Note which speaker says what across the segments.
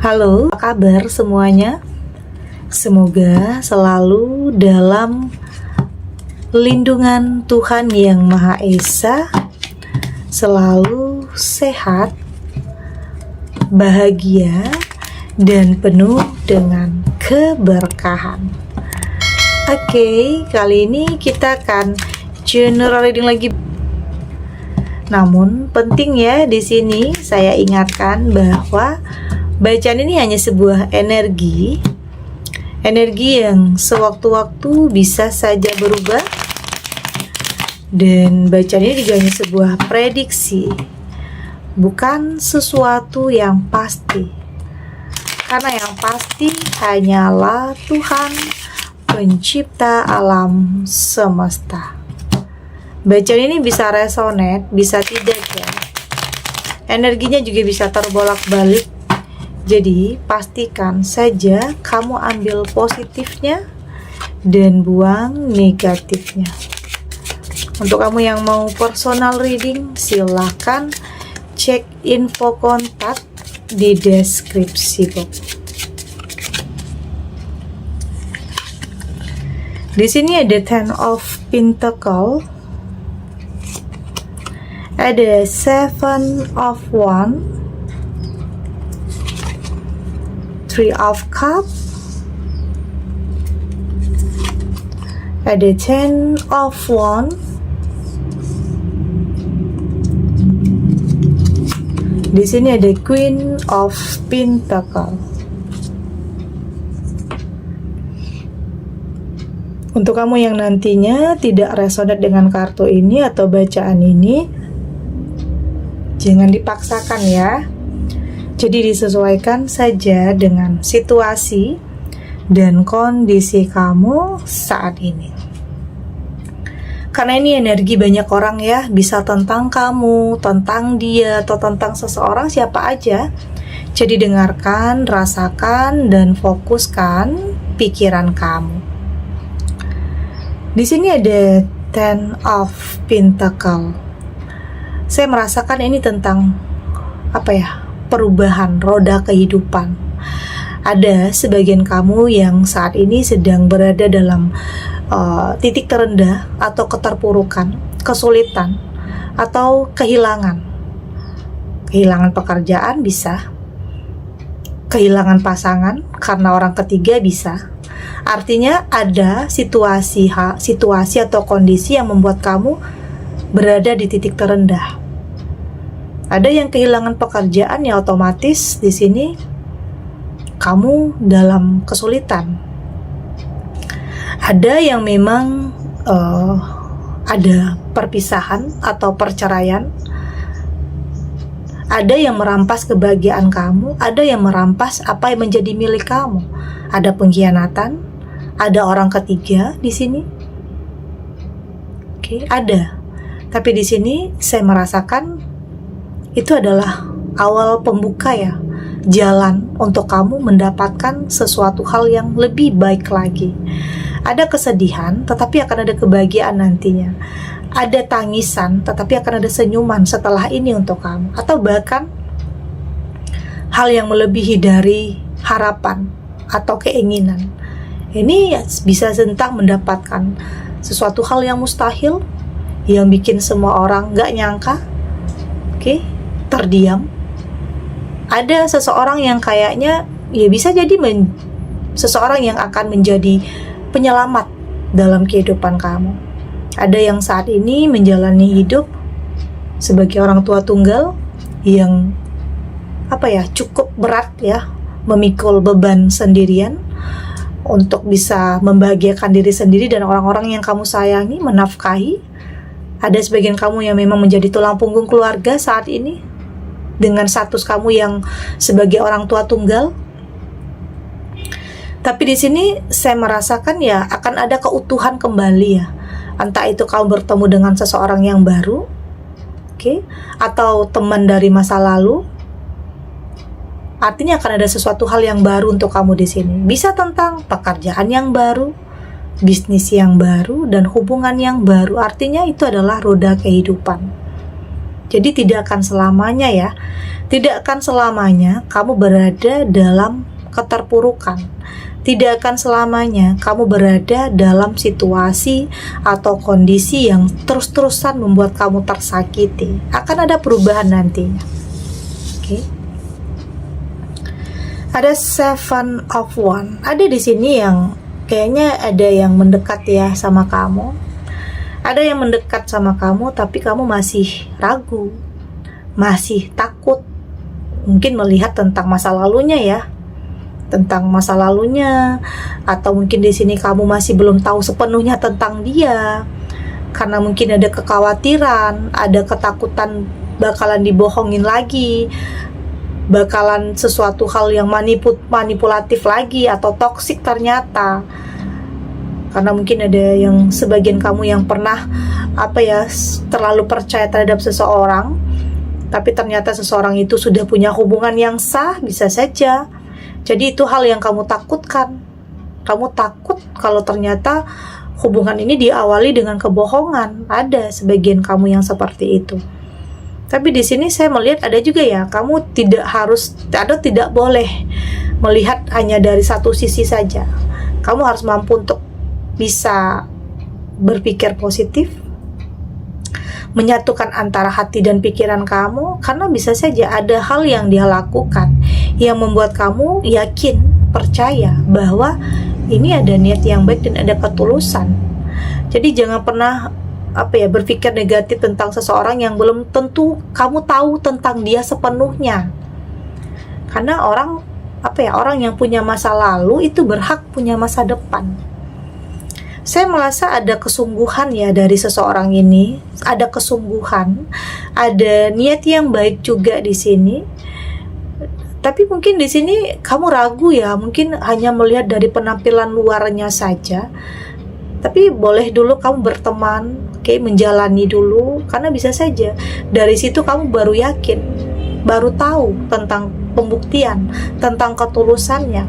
Speaker 1: Halo, apa kabar semuanya? Semoga selalu dalam lindungan Tuhan Yang Maha Esa, selalu sehat, bahagia, dan penuh dengan keberkahan. Oke, kali ini kita akan general reading lagi. Namun penting ya, di sini saya ingatkan bahwa bacaan ini hanya sebuah energi yang sewaktu-waktu bisa saja berubah, dan bacaan ini juga hanya sebuah prediksi, bukan sesuatu yang pasti, karena yang pasti hanyalah Tuhan pencipta alam semesta. Bacaan ini bisa resonate, bisa tidak ya, energinya juga bisa terbolak-balik. Jadi pastikan saja kamu ambil positifnya dan buang negatifnya. Untuk kamu yang mau personal reading, silahkan cek info kontak di deskripsi box. Di sini ada Ten of Pentacle, ada Seven of Wands, Three of Cups, ada Ten of Wands, di sini ada Queen of Pentacle. Untuk kamu yang nantinya tidak resonate dengan kartu ini atau bacaan ini, jangan dipaksakan ya. Jadi disesuaikan saja dengan situasi dan kondisi kamu saat ini. Karena ini energi banyak orang ya, bisa tentang kamu, tentang dia, atau tentang seseorang, siapa aja. Jadi dengarkan, rasakan, dan fokuskan pikiran kamu. Di sini ada Ten of Pentacle. Saya merasakan ini tentang perubahan roda kehidupan. Ada sebagian kamu yang saat ini sedang berada dalam titik terendah atau keterpurukan, kesulitan, atau kehilangan pekerjaan bisa, kehilangan pasangan karena orang ketiga bisa. Artinya ada situasi atau kondisi yang membuat kamu berada di titik terendah. Ada yang kehilangan pekerjaan, ya otomatis di sini kamu dalam kesulitan. Ada yang memang ada perpisahan atau perceraian. Ada yang merampas kebahagiaan kamu, ada yang merampas apa yang menjadi milik kamu. Ada pengkhianatan, ada orang ketiga di sini. Oke, ada. Tapi di sini saya merasakan itu adalah awal pembuka ya, jalan untuk kamu mendapatkan sesuatu hal yang lebih baik lagi. Ada kesedihan, tetapi akan ada kebahagiaan nantinya. Ada tangisan, tetapi akan ada senyuman setelah ini untuk kamu. Atau bahkan hal yang melebihi dari harapan atau keinginan. Ini bisa sentak mendapatkan sesuatu hal yang mustahil, yang bikin semua orang gak nyangka. Oke, terdiam. Ada seseorang yang kayaknya ya bisa jadi seseorang yang akan menjadi penyelamat dalam kehidupan kamu. Ada yang saat ini menjalani hidup sebagai orang tua tunggal yang cukup berat ya, memikul beban sendirian untuk bisa membahagiakan diri sendiri dan orang-orang yang kamu sayangi, menafkahi. Ada sebagian kamu yang memang menjadi tulang punggung keluarga saat ini, dengan status kamu yang sebagai orang tua tunggal. Tapi di sini saya merasakan ya akan ada keutuhan kembali ya. Entah itu kamu bertemu dengan seseorang yang baru, atau teman dari masa lalu. Artinya akan ada sesuatu hal yang baru untuk kamu di sini. Bisa tentang pekerjaan yang baru, bisnis yang baru, dan hubungan yang baru. Artinya itu adalah roda kehidupan. Jadi tidak akan selamanya ya, tidak akan selamanya kamu berada dalam keterpurukan. Tidak akan selamanya kamu berada dalam situasi atau kondisi yang terus-terusan membuat kamu tersakiti. Akan ada perubahan nantinya. Oke. Ada Seven of Wands. Ada di sini yang kayaknya ada yang mendekat ya sama kamu. Ada yang mendekat sama kamu tapi kamu masih ragu, masih takut. Mungkin melihat tentang masa lalunya ya. Tentang masa lalunya, atau mungkin di sini kamu masih belum tahu sepenuhnya tentang dia, karena mungkin ada kekhawatiran, ada ketakutan bakalan dibohongin lagi, bakalan sesuatu hal yang manipulatif lagi atau toksik ternyata. Karena mungkin ada yang sebagian kamu yang pernah terlalu percaya terhadap seseorang, tapi ternyata seseorang itu sudah punya hubungan yang sah, bisa saja. Jadi itu hal yang kamu takutkan. Kamu takut kalau ternyata hubungan ini diawali dengan kebohongan. Ada sebagian kamu yang seperti itu. Tapi di sini saya melihat ada juga ya, kamu tidak harus atau tidak boleh melihat hanya dari satu sisi saja. Kamu harus mampu untuk bisa berpikir positif, menyatukan antara hati dan pikiran kamu, karena bisa saja ada hal yang dia lakukan yang membuat kamu yakin, percaya bahwa ini ada niat yang baik dan ada ketulusan. Jadi jangan pernah berpikir negatif tentang seseorang yang belum tentu kamu tahu tentang dia sepenuhnya. Karena orang yang punya masa lalu itu berhak punya masa depan. Saya merasa ada kesungguhan ya dari seseorang ini, ada kesungguhan, ada niat yang baik juga di sini. Tapi mungkin di sini kamu ragu ya, mungkin hanya melihat dari penampilan luarnya saja. Tapi boleh dulu kamu berteman, menjalani dulu, karena bisa saja dari situ kamu baru yakin, baru tahu tentang pembuktian, tentang ketulusannya.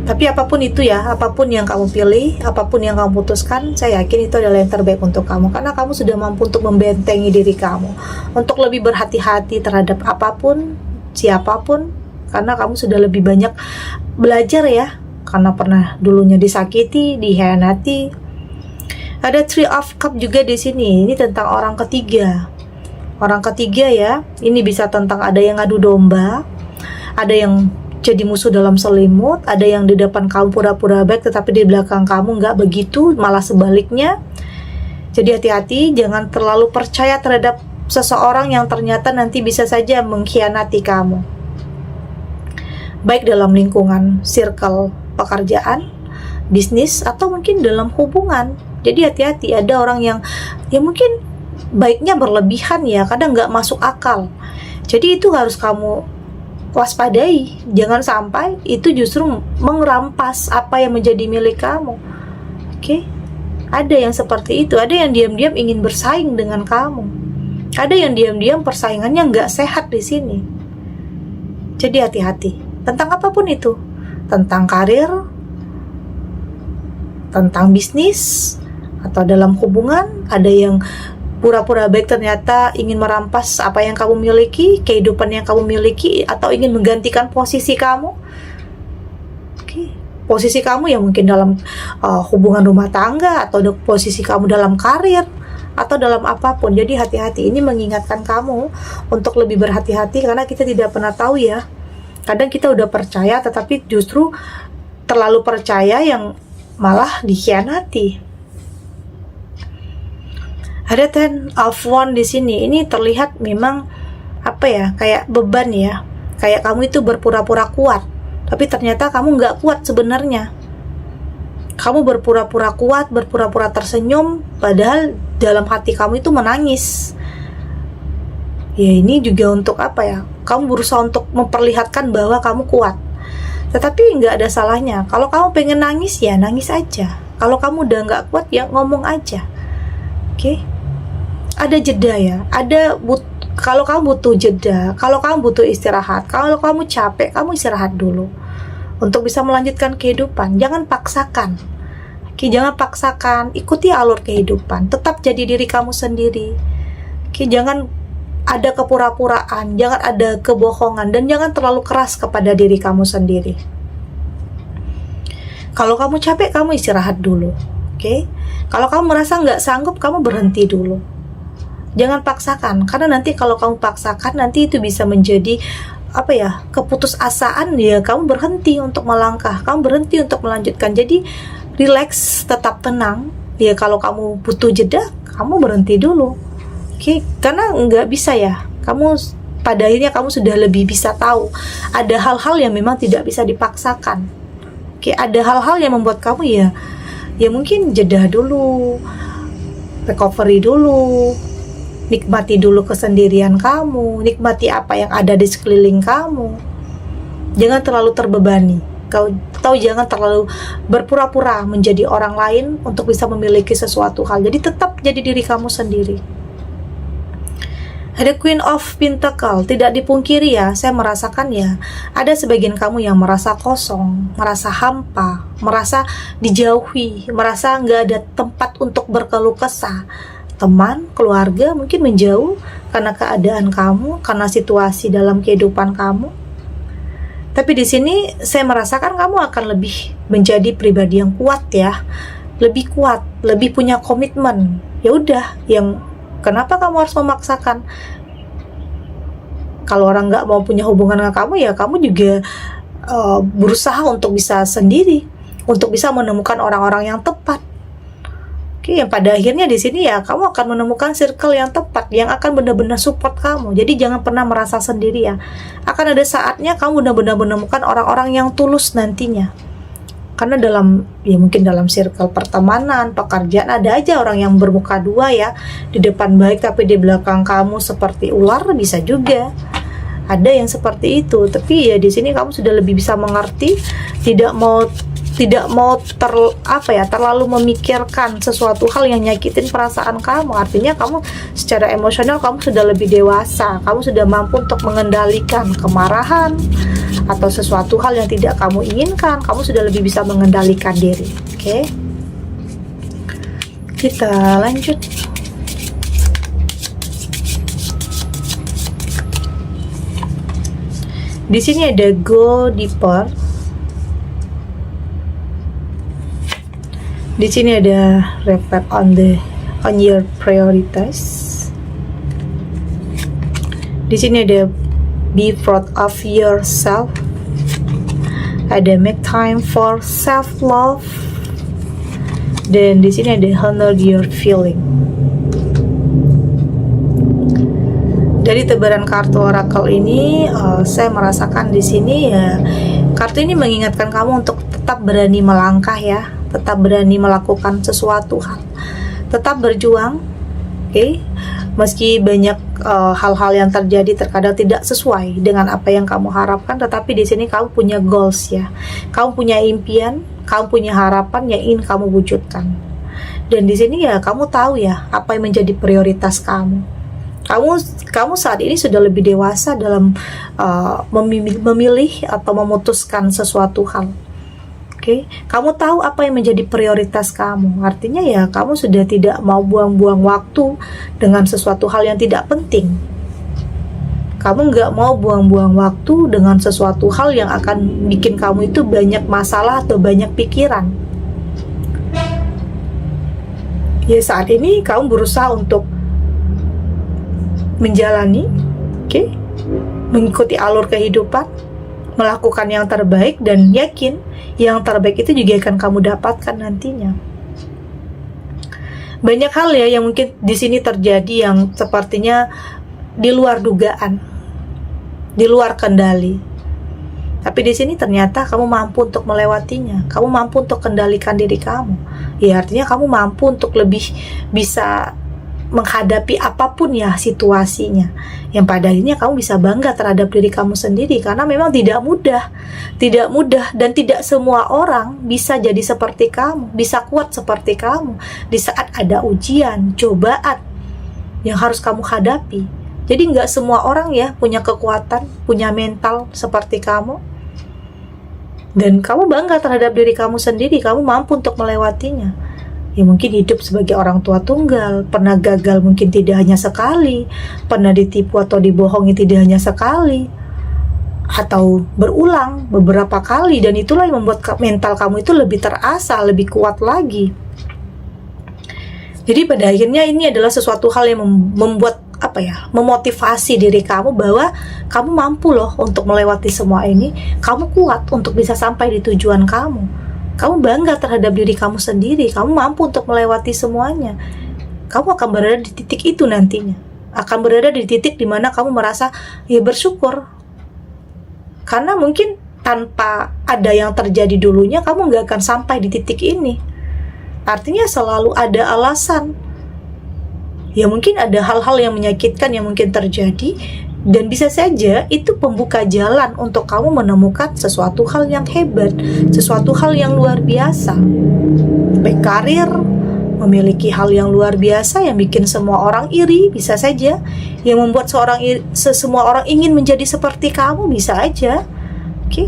Speaker 1: Tapi apapun itu ya, apapun yang kamu pilih, apapun yang kamu putuskan, saya yakin itu adalah yang terbaik untuk kamu. Karena kamu sudah mampu untuk membentengi diri kamu, untuk lebih berhati-hati terhadap apapun, siapapun. Karena kamu sudah lebih banyak belajar ya, karena pernah dulunya disakiti, dihianati. Ada Three of Cups juga di sini. Ini tentang orang ketiga. Orang ketiga ya, ini bisa tentang ada yang ngadu domba, ada yang jadi musuh dalam selimut, ada yang di depan kamu pura-pura baik tetapi di belakang kamu nggak begitu, malah sebaliknya. Jadi hati-hati, jangan terlalu percaya terhadap seseorang yang ternyata nanti bisa saja mengkhianati kamu, baik dalam lingkungan circle pekerjaan, bisnis, atau mungkin dalam hubungan. Jadi hati-hati, ada orang yang mungkin baiknya berlebihan ya, kadang nggak masuk akal. Jadi itu harus kamu waspadai, jangan sampai itu justru merampas apa yang menjadi milik kamu. Oke? Ada yang seperti itu, ada yang diam-diam ingin bersaing dengan kamu. Ada yang diam-diam persaingannya nggak sehat di sini. Jadi hati-hati tentang apapun itu, tentang karir, tentang bisnis, atau dalam hubungan. Ada yang pura-pura baik ternyata ingin merampas apa yang kamu miliki, kehidupan yang kamu miliki, atau ingin menggantikan posisi kamu. Posisi kamu yang mungkin dalam hubungan rumah tangga, atau posisi kamu dalam karir, atau dalam apapun. Jadi hati-hati, ini mengingatkan kamu untuk lebih berhati-hati, karena kita tidak pernah tahu ya. Kadang kita udah percaya tetapi justru terlalu percaya yang malah dikhianati. Ada Ten of Wands di sini. Ini terlihat memang kayak beban ya. Kayak kamu itu berpura-pura kuat, tapi ternyata kamu nggak kuat sebenarnya. Kamu berpura-pura kuat, berpura-pura tersenyum, padahal dalam hati kamu itu menangis. Ya ini juga untuk kamu berusaha untuk memperlihatkan bahwa kamu kuat. Tetapi nggak ada salahnya. Kalau kamu pengen nangis ya nangis aja. Kalau kamu udah nggak kuat ya ngomong aja. Oke? Ada jeda ya, kalau kamu butuh jeda, kalau kamu butuh istirahat, kalau kamu capek, kamu istirahat dulu untuk bisa melanjutkan kehidupan. Jangan paksakan. Jangan paksakan, ikuti alur kehidupan. Tetap jadi diri kamu sendiri. Oke, jangan ada kepura-puraan, jangan ada kebohongan, dan jangan terlalu keras kepada diri kamu sendiri. Kalau kamu capek, kamu istirahat dulu. Oke? Kalau kamu merasa nggak sanggup, kamu berhenti dulu. Jangan paksakan, karena nanti kalau kamu paksakan, nanti itu bisa menjadi keputusasaan ya. Kamu berhenti untuk melangkah, kamu berhenti untuk melanjutkan. Jadi relax, tetap tenang. Ya kalau kamu butuh jeda, kamu berhenti dulu. Oke? Karena nggak bisa ya. Kamu pada akhirnya kamu sudah lebih bisa tahu. Ada hal-hal yang memang tidak bisa dipaksakan. Oke, ada hal-hal yang membuat kamu ya mungkin jeda dulu, recovery dulu, nikmati dulu kesendirian kamu, nikmati apa yang ada di sekeliling kamu. Jangan terlalu terbebani. Kau tahu, jangan terlalu berpura-pura menjadi orang lain untuk bisa memiliki sesuatu hal. Jadi tetap jadi diri kamu sendiri. Ada Queen of Pentacle, tidak dipungkiri ya, saya merasakan ya, ada sebagian kamu yang merasa kosong, merasa hampa, merasa dijauhi, merasa nggak ada tempat untuk berkeluh kesah. Teman, keluarga mungkin menjauh karena keadaan kamu, karena situasi dalam kehidupan kamu. Tapi di sini saya merasakan kamu akan lebih menjadi pribadi yang kuat ya, lebih kuat, lebih punya komitmen. Ya udah, kenapa kamu harus memaksakan? Kalau orang nggak mau punya hubungan dengan kamu, ya kamu juga berusaha untuk bisa sendiri, untuk bisa menemukan orang-orang yang tepat. Oke, yang pada akhirnya di sini ya kamu akan menemukan circle yang tepat, yang akan benar-benar support kamu. Jadi jangan pernah merasa sendiri ya. Akan ada saatnya kamu benar-benar menemukan orang-orang yang tulus nantinya. Karena mungkin dalam circle pertemanan, pekerjaan, ada aja orang yang bermuka dua ya. Di depan baik tapi di belakang kamu seperti ular, bisa juga. Ada yang seperti itu. Tapi ya di sini kamu sudah lebih bisa mengerti, tidak mau terlalu memikirkan sesuatu hal yang nyakitin perasaan kamu. Artinya kamu secara emosional kamu sudah lebih dewasa. Kamu sudah mampu untuk mengendalikan kemarahan atau sesuatu hal yang tidak kamu inginkan. Kamu sudah lebih bisa mengendalikan diri. Oke? Kita lanjut. Di sini ada go deeper. Di sini ada reflect on your priorities. Di sini ada be proud of yourself. Ada make time for self love. Dan di sini ada honor your feeling. Dari tebaran kartu oracle ini, saya merasakan di sini ya, kartu ini mengingatkan kamu untuk tetap berani melangkah ya, tetap berani melakukan sesuatu hal, tetap berjuang. Oke? Meski banyak hal-hal yang terjadi terkadang tidak sesuai dengan apa yang kamu harapkan, tetapi di sini kamu punya goals ya, kamu punya impian, kamu punya harapan yang ingin kamu wujudkan. Dan di sini ya kamu tahu ya apa yang menjadi prioritas kamu. Kamu saat ini sudah lebih dewasa dalam memilih atau memutuskan sesuatu hal. Oke, kamu tahu apa yang menjadi prioritas kamu. Artinya ya kamu sudah tidak mau buang-buang waktu dengan sesuatu hal yang tidak penting. Kamu nggak mau buang-buang waktu dengan sesuatu hal yang akan bikin kamu itu banyak masalah atau banyak pikiran. Ya saat ini kamu berusaha untuk menjalani, mengikuti alur kehidupan, melakukan yang terbaik, dan yakin yang terbaik itu juga akan kamu dapatkan nantinya. Banyak hal ya yang mungkin di sini terjadi yang sepertinya di luar dugaan, di luar kendali. Tapi di sini ternyata kamu mampu untuk melewatinya, kamu mampu untuk kendalikan diri kamu. Ya artinya kamu mampu untuk lebih bisa menghadapi apapun ya situasinya, yang pada akhirnya kamu bisa bangga terhadap diri kamu sendiri, karena memang tidak mudah dan tidak semua orang bisa jadi seperti kamu, bisa kuat seperti kamu di saat ada ujian, cobaan yang harus kamu hadapi. Jadi nggak semua orang ya punya kekuatan, punya mental seperti kamu, dan kamu bangga terhadap diri kamu sendiri, kamu mampu untuk melewatinya. Ya mungkin hidup sebagai orang tua tunggal, pernah gagal mungkin tidak hanya sekali, pernah ditipu atau dibohongi tidak hanya sekali, atau berulang beberapa kali, dan itulah yang membuat mental kamu itu lebih terasa, lebih kuat lagi. Jadi pada akhirnya ini adalah sesuatu hal yang membuat memotivasi diri kamu bahwa kamu mampu loh untuk melewati semua ini, kamu kuat untuk bisa sampai di tujuan kamu. Kamu bangga terhadap diri kamu sendiri, kamu mampu untuk melewati semuanya. Kamu akan berada di titik itu nantinya, akan berada di titik dimana kamu merasa ya bersyukur. Karena mungkin tanpa ada yang terjadi dulunya, kamu nggak akan sampai di titik ini. Artinya selalu ada alasan. Ya mungkin ada hal-hal yang menyakitkan yang mungkin terjadi, dan bisa saja itu pembuka jalan untuk kamu menemukan sesuatu hal yang hebat, sesuatu hal yang luar biasa. Baik karir, memiliki hal yang luar biasa yang bikin semua orang iri, bisa saja. Yang membuat semua orang ingin menjadi seperti kamu, bisa aja. Oke.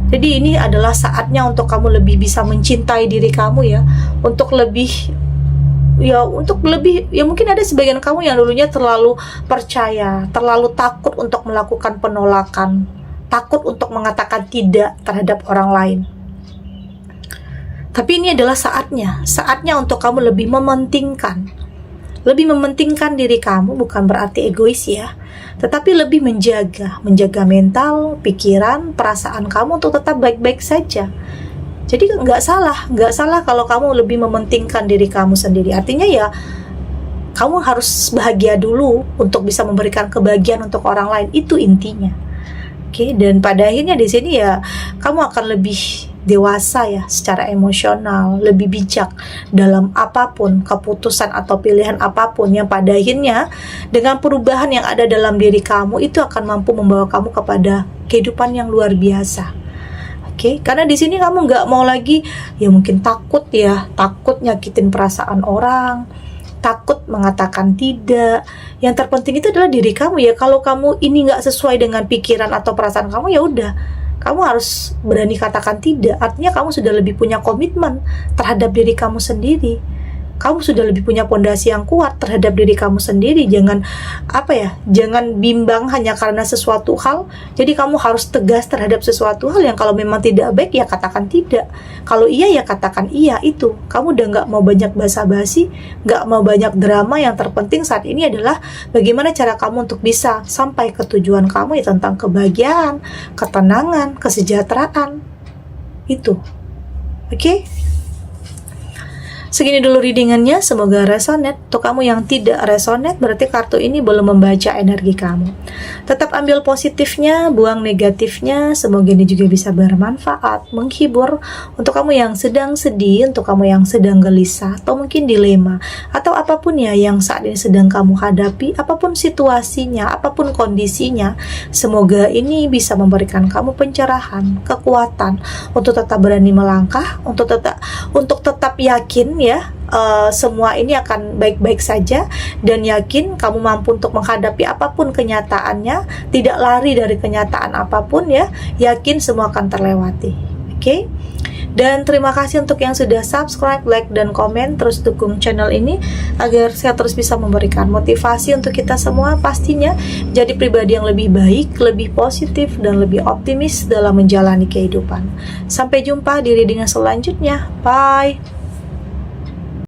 Speaker 1: Jadi ini adalah saatnya untuk kamu lebih bisa mencintai diri kamu ya, untuk lebih mungkin ada sebagian kamu yang dulunya terlalu percaya, terlalu takut untuk melakukan penolakan, takut untuk mengatakan tidak terhadap orang lain. Tapi ini adalah saatnya untuk kamu lebih mementingkan diri kamu, bukan berarti egois ya, tetapi lebih menjaga mental, pikiran, perasaan kamu untuk tetap baik-baik saja. Jadi nggak salah kalau kamu lebih mementingkan diri kamu sendiri. Artinya ya, kamu harus bahagia dulu untuk bisa memberikan kebahagiaan untuk orang lain, itu intinya. Oke, dan pada akhirnya di sini ya, kamu akan lebih dewasa ya secara emosional, lebih bijak dalam apapun keputusan atau pilihan apapun yang pada akhirnya dengan perubahan yang ada dalam diri kamu itu akan mampu membawa kamu kepada kehidupan yang luar biasa. Oke, karena di sini kamu nggak mau lagi ya mungkin takut nyakitin perasaan orang, takut mengatakan tidak. Yang terpenting itu adalah diri kamu ya. Kalau kamu ini nggak sesuai dengan pikiran atau perasaan kamu, ya udah, kamu harus berani katakan tidak. Artinya kamu sudah lebih punya komitmen terhadap diri kamu sendiri. Kamu sudah lebih punya pondasi yang kuat terhadap diri kamu sendiri. Jangan bimbang hanya karena sesuatu hal. Jadi kamu harus tegas terhadap sesuatu hal yang kalau memang tidak baik ya katakan tidak. Kalau iya ya katakan iya. Itu kamu udah gak mau banyak basa-basi, gak mau banyak drama. Yang terpenting saat ini adalah bagaimana cara kamu untuk bisa sampai ke tujuan kamu ya, tentang kebahagiaan, ketenangan, kesejahteraan. Itu Oke? Segini dulu readingannya, semoga resonate. Untuk kamu yang tidak resonate, berarti kartu ini belum membaca energi kamu. Tetap ambil positifnya, buang negatifnya. Semoga ini juga bisa bermanfaat, menghibur. Untuk kamu yang sedang sedih, untuk kamu yang sedang gelisah, atau mungkin dilema, atau apapun ya yang saat ini sedang kamu hadapi, apapun situasinya, apapun kondisinya, semoga ini bisa memberikan kamu pencerahan, kekuatan, untuk tetap berani melangkah, untuk tetap yakin ya, semua ini akan baik-baik saja, dan yakin kamu mampu untuk menghadapi apapun kenyataannya, tidak lari dari kenyataan apapun ya, yakin semua akan terlewati. Oke? Dan terima kasih untuk yang sudah subscribe, like, dan komen. Terus dukung channel ini agar saya terus bisa memberikan motivasi untuk kita semua, pastinya jadi pribadi yang lebih baik, lebih positif, dan lebih optimis dalam menjalani kehidupan. Sampai jumpa di readingan selanjutnya. Bye.